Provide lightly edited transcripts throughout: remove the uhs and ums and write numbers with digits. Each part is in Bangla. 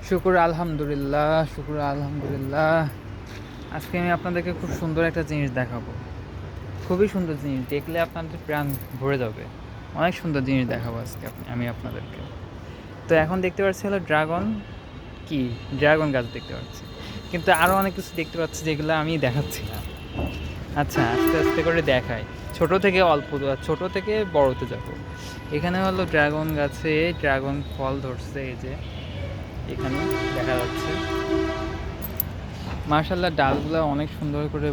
শুকুর আলহামদুলিল্লাহ, শুকুর আলহামদুলিল্লাহ। আজকে আমি আপনাদেরকে খুব সুন্দর একটা জিনিস দেখাবো। খুবই সুন্দর জিনিস, দেখলে আপনাদের প্রাণ ভরে যাবে। অনেক সুন্দর জিনিস দেখাবো আজকে আমি আপনাদেরকে। তো এখন দেখতে পাচ্ছি হলো ড্রাগন গাছ দেখতে পাচ্ছি, কিন্তু আরও অনেক কিছু দেখতে পাচ্ছি যেগুলো আমি দেখাচ্ছি না। আচ্ছা, আস্তে আস্তে করে দেখাই, ছোট থেকে বড়তে যাব। এখানে হলো ড্রাগন গাছে ড্রাগন ফল ধরছে, এই যে এখানে দেখা যাচ্ছে। মার্শাল্লাহ, ডালগুলো অনেক সুন্দর করে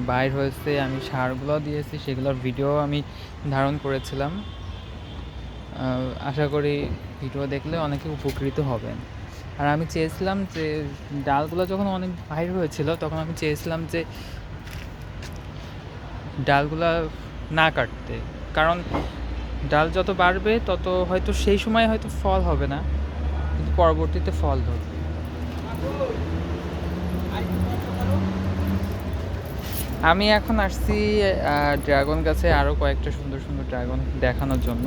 বাইর হয়েছে। আমি সারগুলো দিয়েছি, সেগুলোর ভিডিও আমি ধারণ করেছিলাম। আশা করি ভিডিও দেখলে অনেকে উপকৃত হবেন। আর আমি চেয়েছিলাম যে ডালগুলো যখন অনেক বাইর হয়েছিল, তখন আমি চেয়েছিলাম যে ডালগুলা না কাটতে, কারণ ডাল যত বাড়বে তত হয়তো সেই সময় হয়তো ফল হবে না, কিন্তু পরবর্তীতে ফল ধরবে। আমি এখন আসছি ড্রাগন গাছে আরও কয়েকটা সুন্দর সুন্দর ড্রাগন দেখানোর জন্য।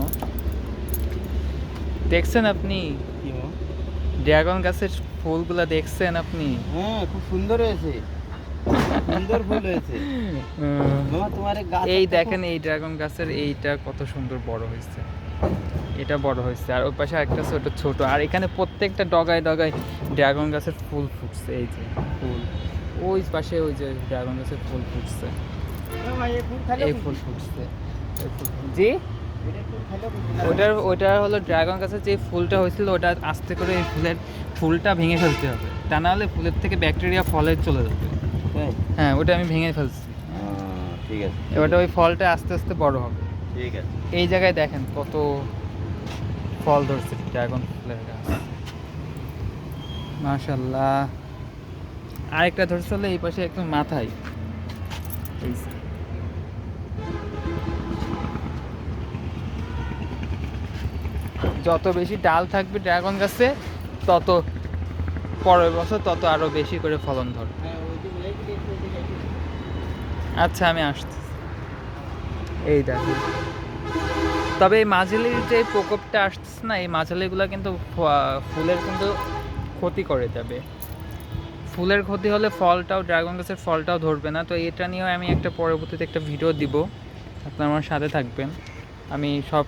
দেখছেন আপনি ড্রাগন গাছের ফুলগুলা? দেখছেন আপনি? হ্যাঁ, খুব সুন্দর হয়েছে, সুন্দর ফুল হয়েছে। মামা, তোমার এই দেখেন, এই ড্রাগন গাছের এইটা কত সুন্দর বড় হয়েছে। এটা বড় হয়েছে, আর ওই পাশে একটা ছোট, আর এখানে প্রত্যেকটা ডগায় ডগায় ড্রাগন গাছের ফুল ফুটছে। এই যে ফুল, ওই পাশে ওই যে ড্রাগন গাছের ফুল ফুটছে, এই ফুল ফুটছে, এই ফুল জি। ওটা হলো ড্রাগন গাছের যে ফুলটা হয়েছিল, ওটা আস্তে করে এই ফুলটা ভেঙে ফেলতে হবে, তা না হলে ফুলের থেকে ব্যাকটেরিয়া ফলে চলে যাবে। হ্যাঁ, ওটা আমি ভেঙে ফেলছি। ঠিক আছে, এবারটা ওই ফলটা আস্তে আস্তে বড় হবে। ঠিক আছে। এই জায়গায় দেখেন কত ফল ধরছে ড্রাগন ফুলের গাছ, মাশাল্লাহ। আরেকটা ধরছে হলো এই পাশে একদম মাথায়। এই যে। যত বেশি ডাল থাকবে ড্রাগন গাছে, তত পরের বছর তত আরো বেশি করে ফলন ধরবে। আচ্ছা, আমি আসছি। এই দেখো, তবে এই মাঝালির যে প্রকোপটা আসতেছে না, এই মাঝালিগুলো কিন্তু ফুলের কিন্তু ক্ষতি করে যাবে। ফুলের ক্ষতি হলে ফলটাও, ড্রাগন গাছের ফলটাও ধরবে না। তো এটা নিয়েও আমি একটা পরবর্তীতে একটা ভিডিও দিব, আপনারা আমার সাথে থাকবেন। আমি সব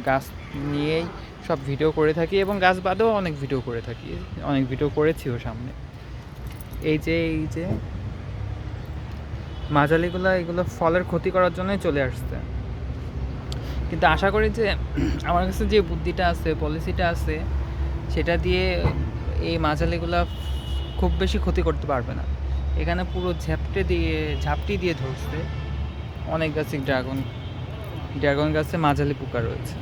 গাছ নিয়েই সব ভিডিও করে থাকি, এবং গাছ বাদেও অনেক ভিডিও করে থাকি, অনেক ভিডিও করেছিও সামনে। এই যে মাঝালিগুলো, এগুলো ফলের ক্ষতি করার জন্যই চলে আসছে। কিন্তু আশা করি যে আমার কাছে যে বুদ্ধিটা আছে, পলিসিটা আছে, সেটা দিয়ে এই মাঝালিগুলা খুব বেশি ক্ষতি করতে পারবে না। এখানে পুরো ঝাপটি দিয়ে ধরছে অনেক গাছে ড্রাগন গাছে মাঝালি পোকা রয়েছে।